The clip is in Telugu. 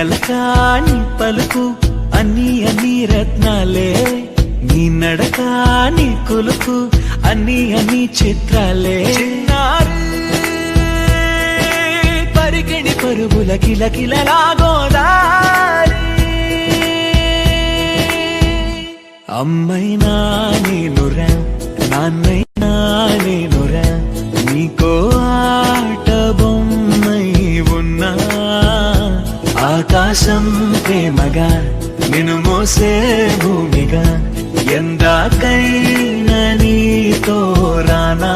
అలకాని పలుకు అన్ని అన్ని రత్నాలే, నీ నడకాని కులుకు అన్ని అన్ని చిత్రాలే. పరిగిణి పరుగుల కిలకిలలాగోదారి, అమ్మైనా నేనురా నాన్నైనా నేనురా, నీకో ఆట బొమ్మై ఉన్నా. ఆకాశం ప్రేమగా నిన్ను మోసే భూమిగా, ఎందాకైనా నీతో రానా.